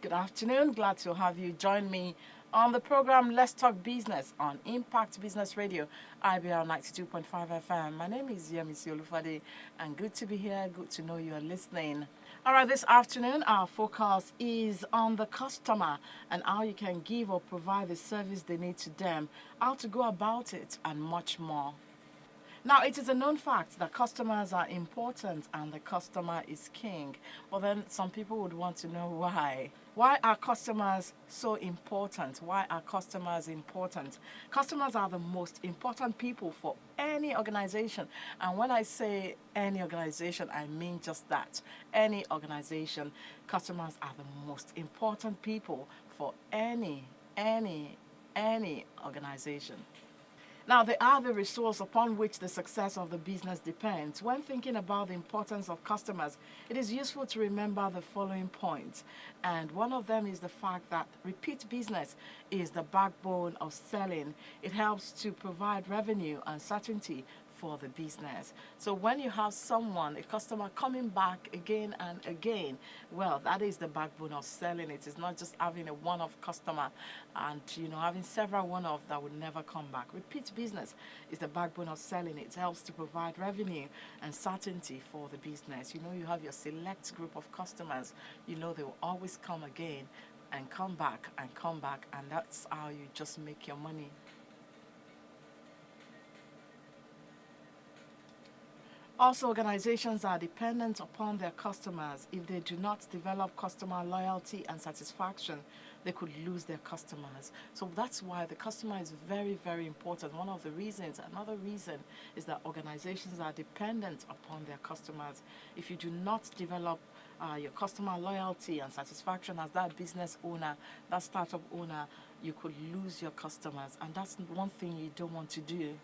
Good afternoon. Glad to have you join me on the program Let's Talk Business on Impact Business Radio, IBR 92.5 FM. My name is Yemisi Olufade, and good to be here. Good to know you're listening. All right, this afternoon, our focus is on the customer and how you can give or provide the service they need to them, how to go about it, and much more. Now, it is a known fact that customers are important and the customer is king. But then some people would want to know why. Why are customers so important? Why are customers important? Customers are the most important people for any organization. And when I say any organization, I mean just that. Any organization, customers are the most important people for any organization. Now, they are the resource upon which the success of the business depends. When thinking about the importance of customers, it is useful to remember the following points. And one of them is the fact that repeat business is the backbone of selling. It helps to provide revenue and certainty for the business. So when you have someone, a customer coming back again and again, well, that is the backbone of selling. It is not just having a one-off customer and having several one-off that would never come back. Repeat business is the backbone of selling. It helps to provide revenue and certainty for the business. You have your select group of customers. They will always come again and come back, and that's how you just make your money. Also, organizations are dependent upon their customers. If they do not develop customer loyalty and satisfaction, they could lose their customers. So that's why the customer is very, very important. One of the reasons, another reason is that organizations are dependent upon their customers. If you do not develop your customer loyalty and satisfaction as that business owner, that startup owner, you could lose your customers. And that's one thing you don't want to do.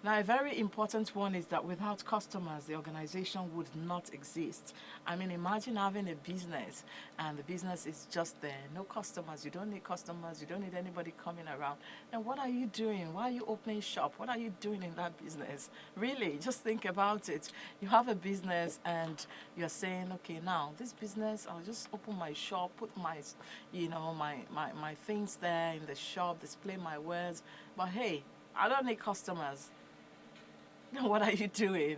Now, a very important one is that without customers, the organization would not exist. I mean, imagine having a business and the business is just there. No customers. You don't need customers. You don't need anybody coming around. And what are you doing? Why are you opening shop? What are you doing in that business? Really, just think about it. You have a business and you're saying, okay, now this business, I'll just open my shop, put my things there in the shop, display my wares. But hey, I don't need customers. What are you doing?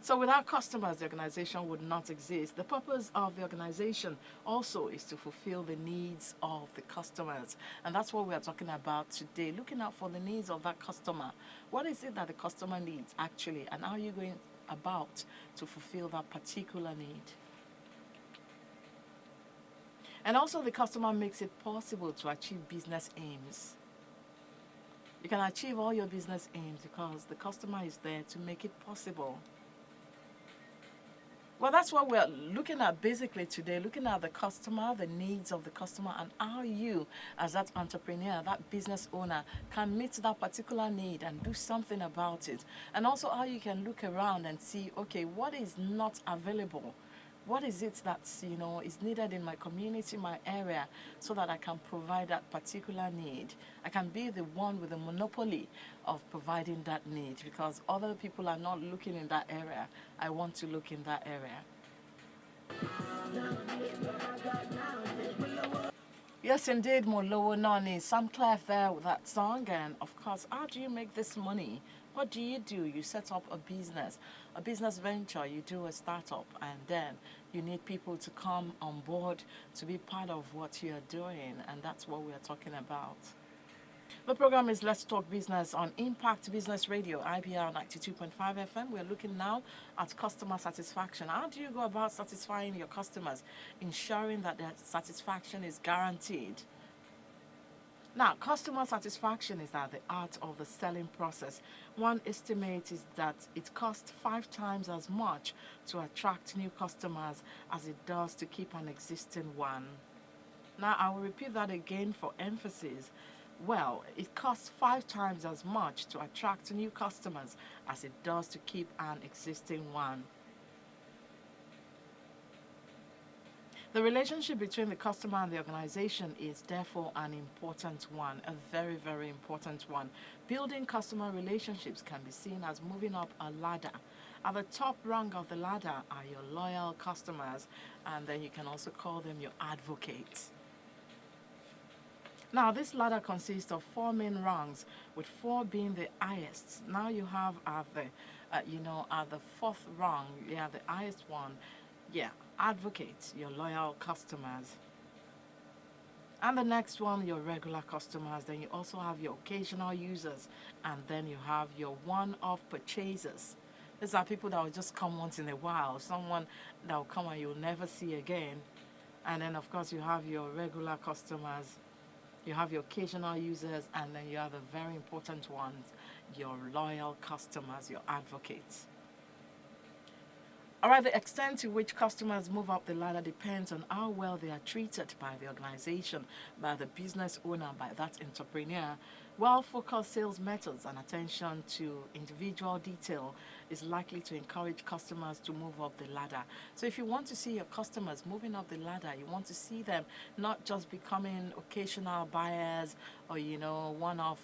So without customers, the organization would not exist. The purpose of the organization also is to fulfill the needs of the customers. And that's what we are talking about today, looking out for the needs of that customer. What is it that the customer needs actually, and how are you going about to fulfill that particular need? And also the customer makes it possible to achieve business aims. You can achieve all your business aims because the customer is there to make it possible. Well, that's what we're looking at basically today, looking at the customer, the needs of the customer, and how you, as that entrepreneur, that business owner, can meet that particular need and do something about it. And also how you can look around and see, okay, what is not available? What is it that's, is needed in my community, my area, so that I can provide that particular need? I can be the one with the monopoly of providing that need because other people are not looking in that area. I want to look in that area. Yes, indeed, Molowo Nani. Sam Clef there with that song. And of course, how do you make this money? What do? You set up a business venture, you do a startup, and then you need people to come on board to be part of what you're doing, and that's what we're talking about. The program is Let's Talk Business on Impact Business Radio, IBR 92.5 FM. We're looking now at customer satisfaction. How do you go about satisfying your customers, ensuring that their satisfaction is guaranteed? Now, customer satisfaction is at the art of the selling process. One estimate is that it costs 5 times as much to attract new customers as it does to keep an existing one. Now, I will repeat that again for emphasis. Well, it costs 5 times as much to attract new customers as it does to keep an existing one. The relationship between the customer and the organization is therefore an important one, a very, very important one. Building customer relationships can be seen as moving up a ladder. At the top rung of the ladder are your loyal customers, and then you can also call them your advocates. Now, this ladder consists of four main rungs, with four being the highest. Now you have at the fourth rung, yeah, the highest one, yeah, advocates, your loyal customers. And the next one, your regular customers. Then you also have your occasional users, and then you have your one-off purchasers. These are people that will just come once in a while, someone that will come and you'll never see again. And then, of course, you have your regular customers, you have your occasional users, and then you have the very important ones, your loyal customers, your advocates. All right, the extent to which customers move up the ladder depends on how well they are treated by the organization, by the business owner, by that entrepreneur. Well-focused sales methods and attention to individual detail is likely to encourage customers to move up the ladder. So if you want to see your customers moving up the ladder, you want to see them not just becoming occasional buyers or, one-off,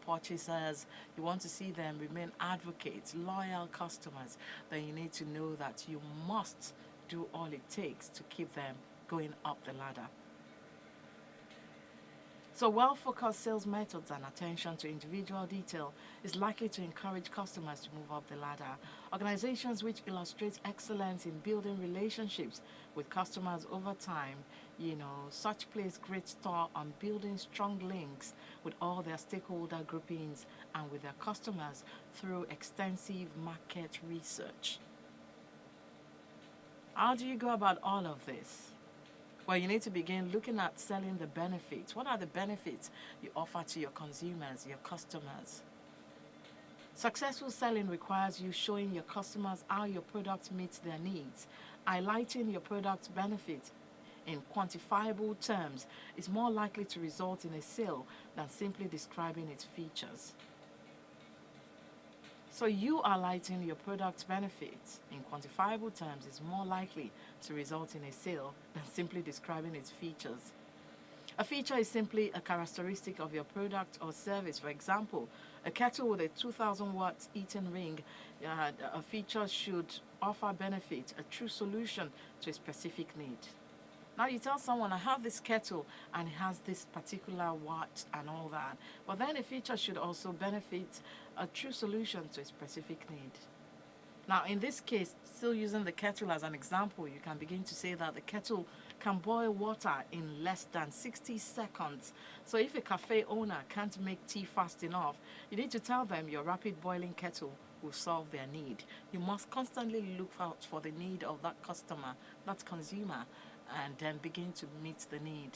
purchasers. You want to see them remain advocates, loyal customers. Then you need to know that you must do all it takes to keep them going up the ladder. So well-focused sales methods and attention to individual detail is likely to encourage customers to move up the ladder. Organizations which illustrate excellence in building relationships with customers over time, such place great store on building strong links with all their stakeholder groupings and with their customers through extensive market research. How do you go about all of this? Well, you need to begin looking at selling the benefits. What are the benefits you offer to your consumers, your customers? Successful selling requires you showing your customers how your product meets their needs. Highlighting your product's benefits in quantifiable terms is more likely to result in a sale than simply describing its features. So you highlighting your product's benefits in quantifiable terms is more likely to result in a sale than simply describing its features. A feature is simply a characteristic of your product or service. For example, a kettle with a 2000 watt heating ring, a feature should offer benefit, a true solution to a specific need. Now you tell someone, I have this kettle and it has this particular watt and all that. But then a feature should also benefit, a true solution to a specific need. Now in this case, still using the kettle as an example, you can begin to say that the kettle can boil water in less than 60 seconds. So if a cafe owner can't make tea fast enough, you need to tell them your rapid boiling kettle will solve their need. You must constantly look out for the need of that customer, that consumer, and then begin to meet the need.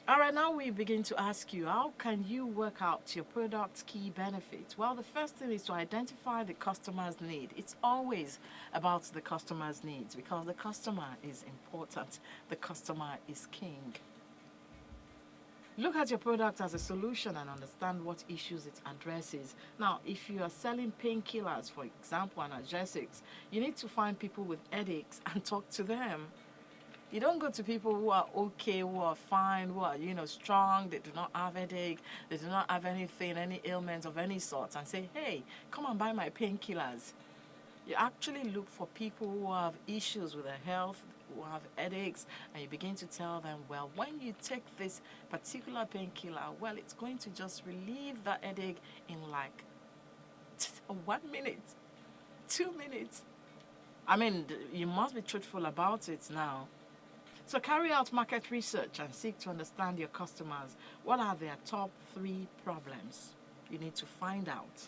All right, now we begin to ask you, how can you work out your product's key benefits? Well, the first thing is to identify the customer's need. It's always about the customer's needs because the customer is important. The customer is king. Look at your product as a solution and understand what issues it addresses. Now, if you are selling painkillers, for example, analgesics, you need to find people with headaches and talk to them. You don't go to people who are okay, who are fine, who are, strong, they do not have headache, they do not have anything, any ailments of any sort, and say, hey, come and buy my painkillers. You actually look for people who have issues with their health, who have headaches, and you begin to tell them, well, when you take this particular painkiller, well, it's going to just relieve that headache in like 1 minute, 2 minutes. I mean, you must be truthful about it now. So carry out market research and seek to understand your customers. What are their top 3 problems? You need to find out.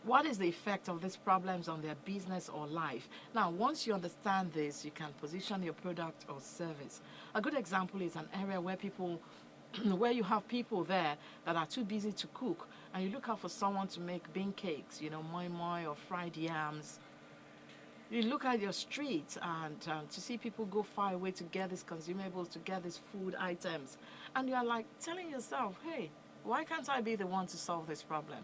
What is the effect of these problems on their business or life? Now, once you understand this, you can position your product or service. A good example is an area where where you have people there that are too busy to cook, and you look out for someone to make bean cakes, moi moi or fried yams. You look at your street and to see people go far away to get these consumables, to get these food items. And you're like telling yourself, hey, why can't I be the one to solve this problem?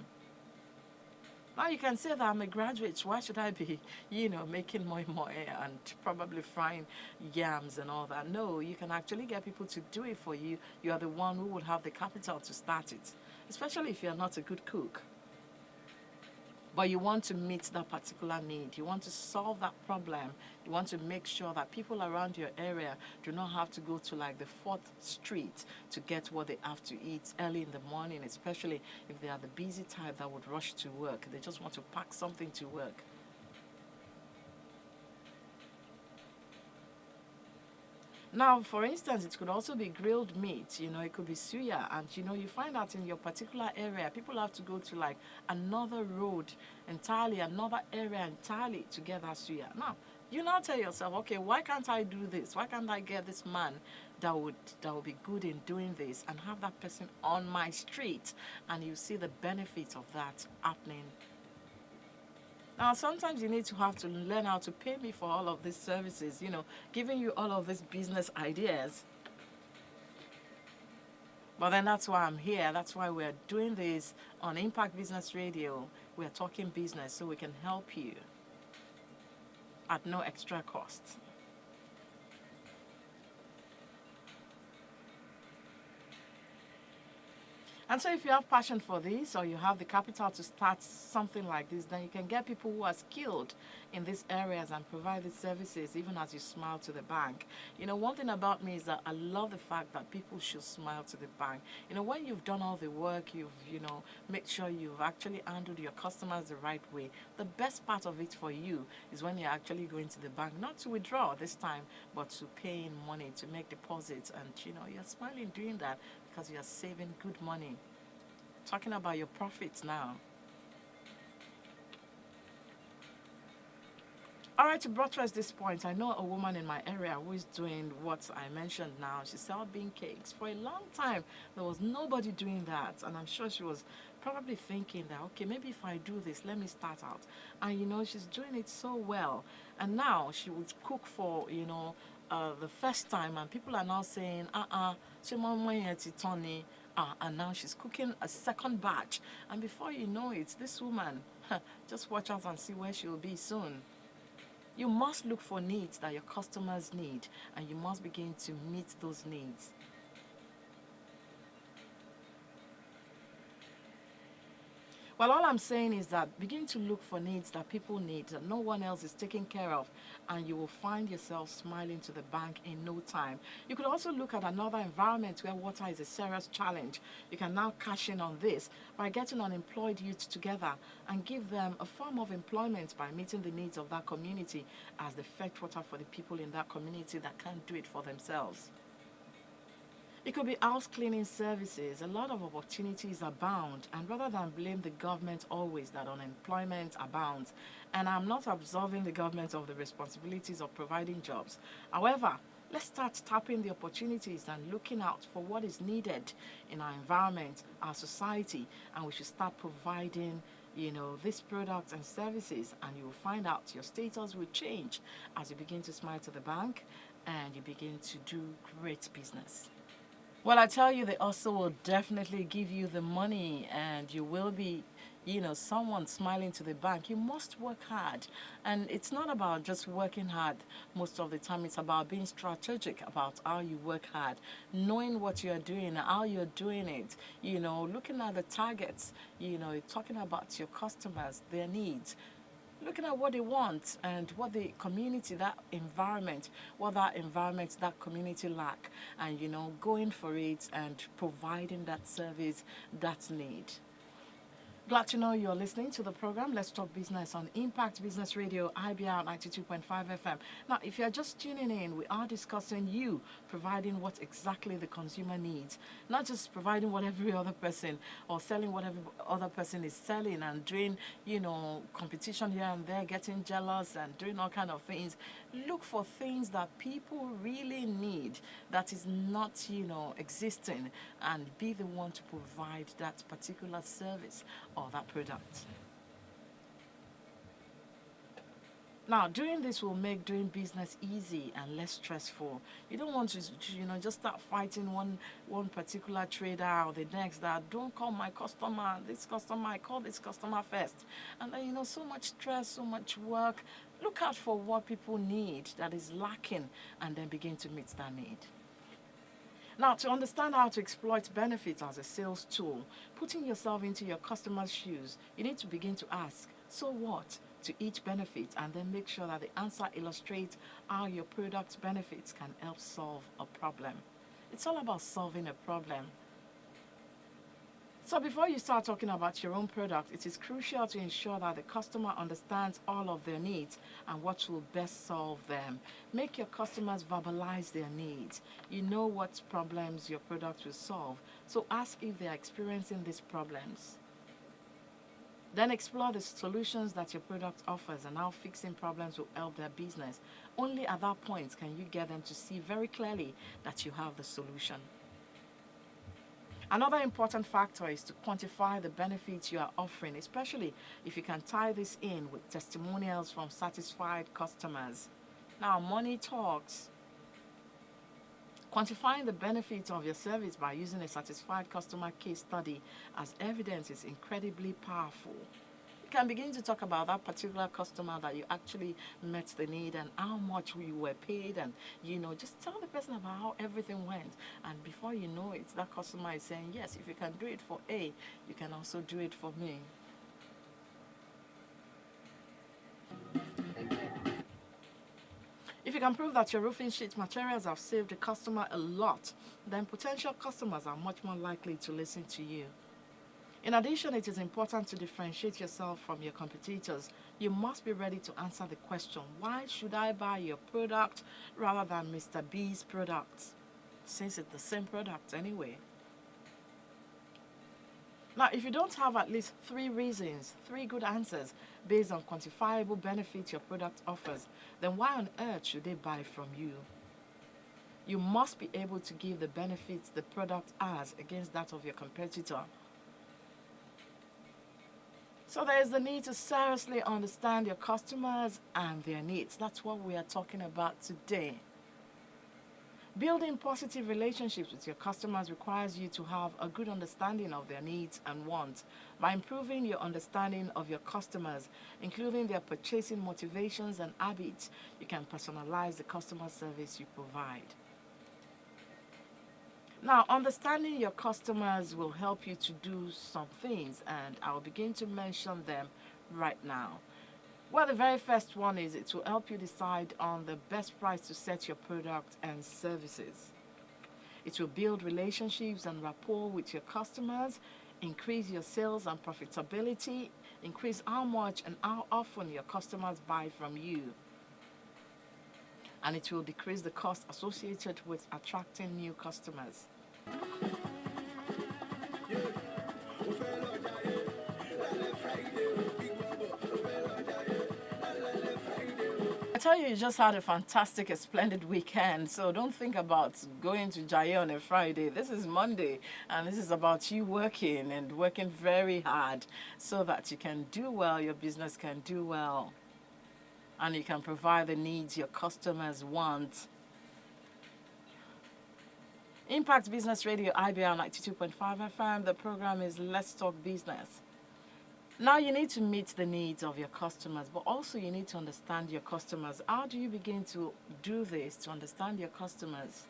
Now you can say that I'm a graduate. Why should I be, making more and probably frying yams and all that? No, you can actually get people to do it for you. You are the one who would have the capital to start it, especially if you're not a good cook. But you want to meet that particular need. You want to solve that problem. You want to make sure that people around your area do not have to go to like the 4th Street to get what they have to eat early in the morning, especially if they are the busy type that would rush to work. They just want to pack something to work. Now, for instance, it could also be grilled meat, it could be suya. And, you find out in your particular area, people have to go to like another road entirely, another area entirely to get that suya. Now, you now tell yourself, okay, why can't I do this? Why can't I get this man that would be good in doing this and have that person on my street? And you see the benefits of that happening. Now, sometimes you need to have to learn how to pay me for all of these services, giving you all of these business ideas. But then that's why I'm here. That's why we're doing this on Impact Business Radio. We're talking business so we can help you at no extra cost. And so if you have passion for this or you have the capital to start something like this, then you can get people who are skilled in these areas and provide these services even as you smile to the bank. One thing about me is that I love the fact that people should smile to the bank. When you've done all the work, you've, make sure you've actually handled your customers the right way. The best part of it for you is when you're actually going to the bank, not to withdraw this time, but to pay in money, to make deposits. And, you're smiling doing that because you're saving good money. Talking about your profits now. All right, to buttress this point, I know a woman in my area who is doing what I mentioned now. She sells bean cakes. For a long time, there was nobody doing that. And I'm sure she was probably thinking that, okay, maybe if I do this, let me start out. And, she's doing it so well. And now she would cook for, the first time. And people are now saying, Tony. And now she's cooking a second batch. And before you know it, this woman, just watch out and see where she will be soon. You must look for needs that your customers need, and you must begin to meet those needs. Well, all I'm saying is that begin to look for needs that people need, that no one else is taking care of, and you will find yourself smiling to the bank in no time. You could also look at another environment where water is a serious challenge. You can now cash in on this by getting unemployed youth together and give them a form of employment by meeting the needs of that community as they fetch water for the people in that community that can't do it for themselves. It could be house cleaning services. A lot of opportunities abound, and rather than blame the government always that unemployment abounds, and I'm not absolving the government of the responsibilities of providing jobs. However, let's start tapping the opportunities and looking out for what is needed in our environment, our society, and we should start providing these products and services, and you will find out your status will change as you begin to smile to the bank and you begin to do great business. Well, I tell you, they also will definitely give you the money and you will be, someone smiling to the bank. You must work hard. And it's not about just working hard most of the time. It's about being strategic about how you work hard, knowing what you're doing, how you're doing it, looking at the targets, talking about your customers, their needs, looking at what they want and what the community, that environment, that community lack, and going for it and providing that service that's need. Glad to know you're listening to the program Let's Talk Business on Impact Business Radio, IBR 92.5 FM. Now, if you're just tuning in, we are discussing you providing what exactly the consumer needs, not just providing what every other person or selling what every other person is selling and doing, competition here and there, getting jealous and doing all kind of things. Look for things that people really need that is not, existing, and be the one to provide that particular service or that product. Now, doing this will make doing business easy and less stressful. You don't want to, just start fighting one particular trader or the next that don't call my customer, this customer, I call this customer first. And then, so much stress, so much work. Look out for what people need that is lacking and then begin to meet that need. Now, to understand how to exploit benefits as a sales tool, putting yourself into your customer's shoes, you need to begin to ask, so what, to each benefit, and then make sure that the answer illustrates how your product's benefits can help solve a problem. It's all about solving a problem. So before you start talking about your own product, it is crucial to ensure that the customer understands all of their needs and what will best solve them. Make your customers verbalize their needs. You know what problems your product will solve, so ask if they are experiencing these problems. Then explore the solutions that your product offers and how fixing problems will help their business. Only at that point can you get them to see very clearly that you have the solution. Another important factor is to quantify the benefits you are offering, especially if you can tie this in with testimonials from satisfied customers. Now, money talks. Quantifying the benefits of your service by using a satisfied customer case study as evidence is incredibly powerful. You can begin to talk about that particular customer that you actually met the need and how much you were paid, and just tell the person about how everything went. And before you know it, that customer is saying, yes, if you can do it for A, you can also do it for me. If you can prove that your roofing sheet materials have saved the customer a lot, then potential customers are much more likely to listen to you. In addition, it is important to differentiate yourself from your competitors. You must be ready to answer the question, why should I buy your product rather than Mr. B's product? Since it's the same product anyway. Now, if you don't have at least 3 reasons, 3 good answers based on quantifiable benefits your product offers, then why on earth should they buy from you? You must be able to give the benefits the product has against that of your competitor. So there is the need to seriously understand your customers and their needs. That's what we are talking about today. Building positive relationships with your customers requires you to have a good understanding of their needs and wants. By improving your understanding of your customers, including their purchasing motivations and habits, you can personalize the customer service you provide. Now, understanding your customers will help you to do some things, and I'll begin to mention them right now. Well, the very first one is it will help you decide on the best price to set your product and services. It will build relationships and rapport with your customers, increase your sales and profitability, increase how much and how often your customers buy from you. And it will decrease the cost associated with attracting new customers. I tell you, you just had a fantastic, a splendid weekend. So don't think about going to Jaya on a Friday. This is Monday, and this is about you working and working very hard so that you can do well, your business can do well, and you can provide the needs your customers want. Impact Business Radio, IBR 92.5 FM. The program is Let's Talk Business. Now you need to meet the needs of your customers, but also you need to understand your customers. How do you begin to do this, to understand your customers,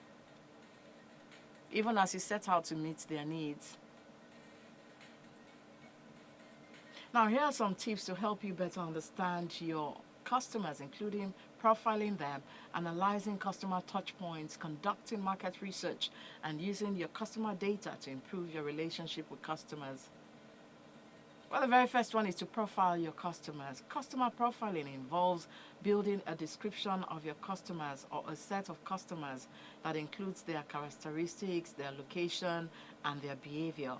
even as you set out to meet their needs? Now here are some tips to help you better understand your customers, including profiling them, analyzing customer touchpoints, conducting market research, and using your customer data to improve your relationship with customers. Well, the very first one is to profile your customers. Customer profiling involves building a description of your customers or a set of customers that includes their characteristics, their location, and their behavior.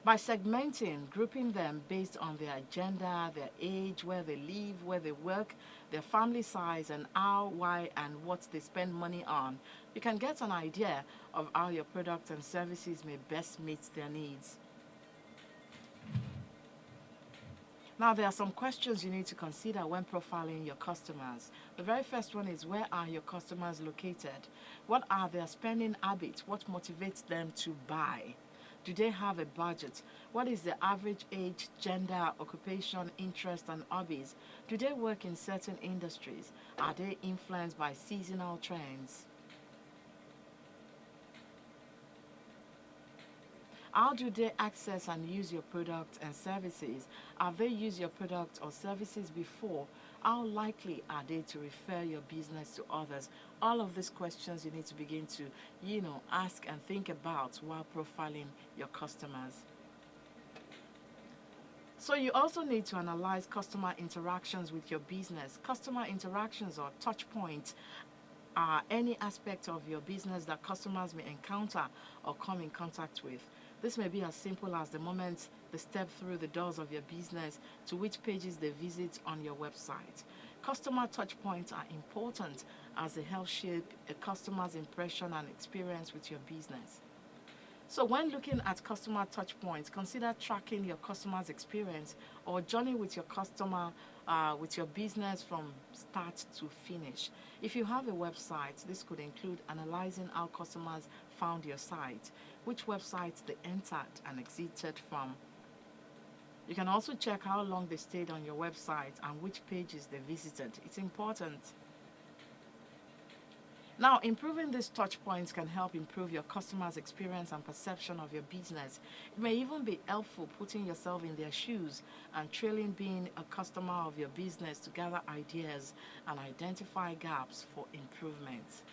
By segmenting, grouping them based on their gender, their age, where they live, where they work, their family size, and how, why, and what they spend money on, you can get an idea of how your products and services may best meet their needs. Now, there are some questions you need to consider when profiling your customers. The very first one is, where are your customers located? What are their spending habits? What motivates them to buy? Do they have a budget? What is the average age, gender, occupation, interest, and hobbies? Do they work in certain industries? Are they influenced by seasonal trends? How do they access and use your products and services? Have they used your products or services before? How likely are they to refer your business to others? All of these questions you need to begin to, ask and think about while profiling your customers. So you also need to analyze customer interactions with your business. Customer interactions or touch points are any aspect of your business that customers may encounter or come in contact with. This may be as simple as the moment they step through the doors of your business to which pages they visit on your website. Customer touchpoints are important as they help shape a customer's impression and experience with your business. So when looking at customer touchpoints, consider tracking your customer's experience or journey with your customer, with your business from start to finish. If you have a website, this could include analyzing how customers found your site, which websites they entered and exited from. You can also check how long they stayed on your website and which pages they visited. It's important. Now, improving these touch points can help improve your customers' experience and perception of your business. It may even be helpful putting yourself in their shoes and trailing being a customer of your business to gather ideas and identify gaps for improvement.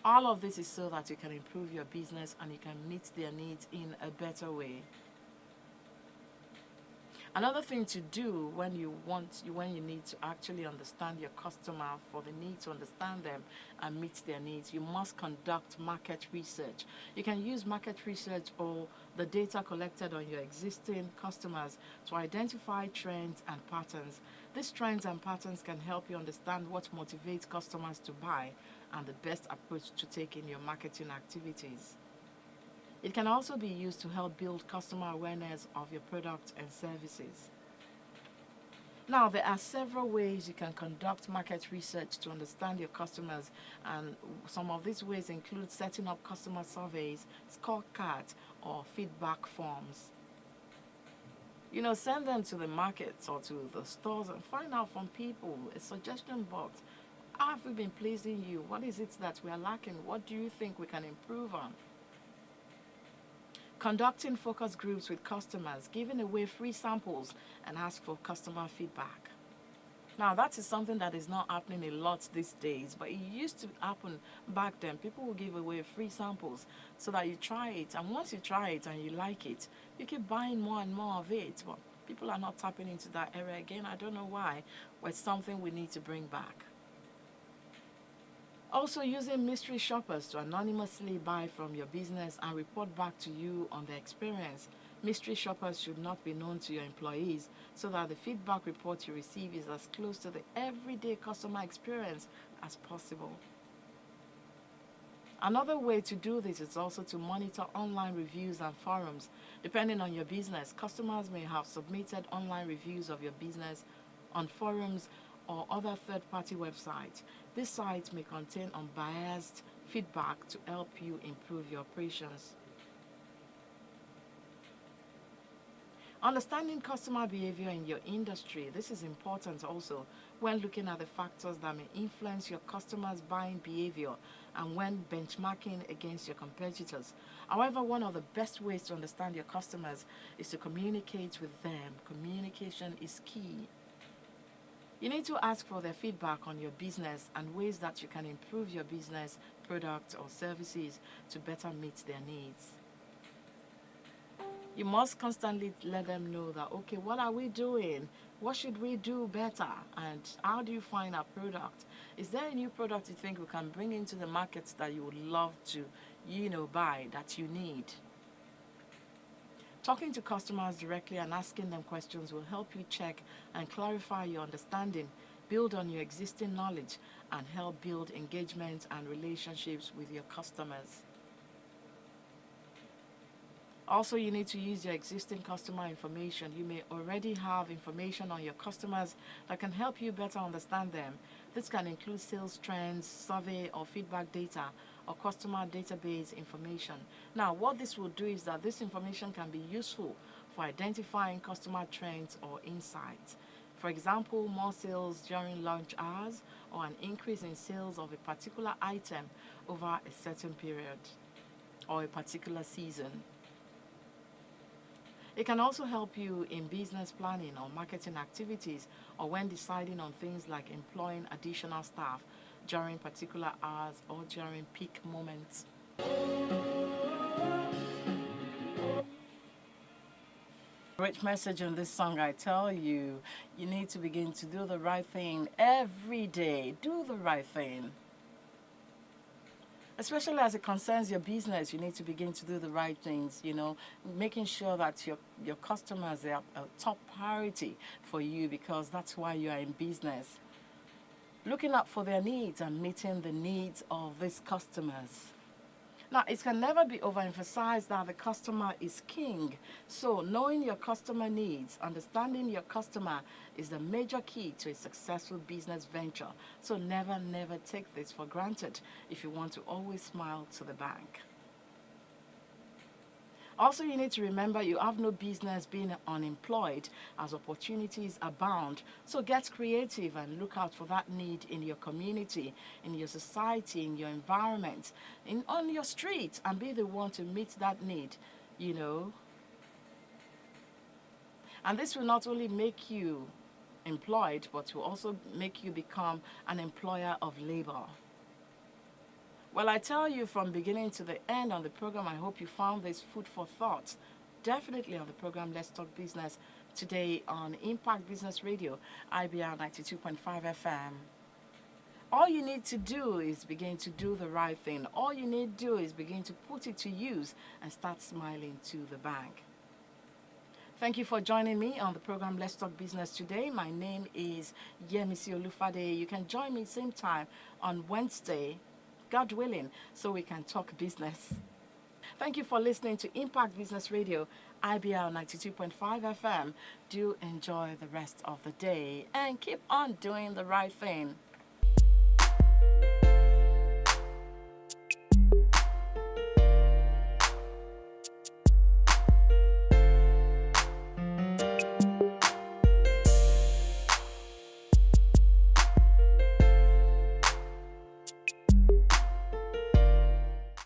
All of this is so that you can improve your business and you can meet their needs in a better way. Another thing to do when you need to actually understand your customer for the need to understand them and meet their needs, you must conduct market research. You can use market research or the data collected on your existing customers to identify trends and patterns. These trends and patterns can help you understand what motivates customers to buy and the best approach to take in your marketing activities. It can also be used to help build customer awareness of your products and services. Now, there are several ways you can conduct market research to understand your customers, and some of these ways include setting up customer surveys, scorecards, or feedback forms. Send them to the markets or to the stores and find out from people, a suggestion box. How have we been pleasing you? What is it that we are lacking? What do you think we can improve on? Conducting focus groups with customers, giving away free samples, and ask for customer feedback. Now, that is something that is not happening a lot these days, but it used to happen back then. People will give away free samples so that you try it, and once you try it and you like it, you keep buying more and more of it. But people are not tapping into that area again. I don't know why, but it's something we need to bring back. Also, using mystery shoppers to anonymously buy from your business and report back to you on their experience. Mystery shoppers should not be known to your employees so that the feedback report you receive is as close to the everyday customer experience as possible. Another way to do this is also to monitor online reviews and forums. Depending on your business, customers may have submitted online reviews of your business on forums or other third-party websites. These sites may contain unbiased feedback to help you improve your operations. Understanding customer behavior in your industry. This is important also when looking at the factors that may influence your customers' buying behavior and when benchmarking against your competitors. However, one of the best ways to understand your customers is to communicate with them. Communication is key. You need to ask for their feedback on your business and ways that you can improve your business, products, or services to better meet their needs. You must constantly let them know that, okay, what are we doing? What should we do better? And how do you find our product? Is there a new product you think we can bring into the market that you would love to, buy, that you need? Talking to customers directly and asking them questions will help you check and clarify your understanding, build on your existing knowledge, and help build engagement and relationships with your customers. Also, you need to use your existing customer information. You may already have information on your customers that can help you better understand them. This can include sales trends, survey or feedback data, or customer database information. Now, what this will do is that this information can be useful for identifying customer trends or insights. For example, more sales during lunch hours or an increase in sales of a particular item over a certain period or a particular season. It can also help you in business planning or marketing activities or when deciding on things like employing additional staff during particular hours or during peak moments. Rich message in this song, I tell you, you need to begin to do the right thing every day. Do the right thing. Especially as it concerns your business, you need to begin to do the right things, making sure that your customers are a top priority for you because that's why you are in business. Looking out for their needs and meeting the needs of these customers. Now, it can never be overemphasized that the customer is king. So, knowing your customer needs, understanding your customer is the major key to a successful business venture. So, never, never take this for granted if you want to always smile to the bank. Also, you need to remember you have no business being unemployed as opportunities abound. So get creative and look out for that need in your community, in your society, in your environment, on your street, and be the one to meet that need, you know. And this will not only make you employed, but will also make you become an employer of labor. Well, I tell you from beginning to the end on the program, I hope you found this food for thought. Definitely on the program Let's Talk Business today on Impact Business Radio, IBR 92.5 FM. All you need to do is begin to do the right thing. All you need to do is begin to put it to use and start smiling to the bank. Thank you for joining me on the program Let's Talk Business today. My name is Yemisi Olufade. You can join me same time on Wednesday, God willing, so we can talk business. Thank you for listening to Impact Business Radio, IBL 92.5 FM. Do enjoy the rest of the day and keep on doing the right thing.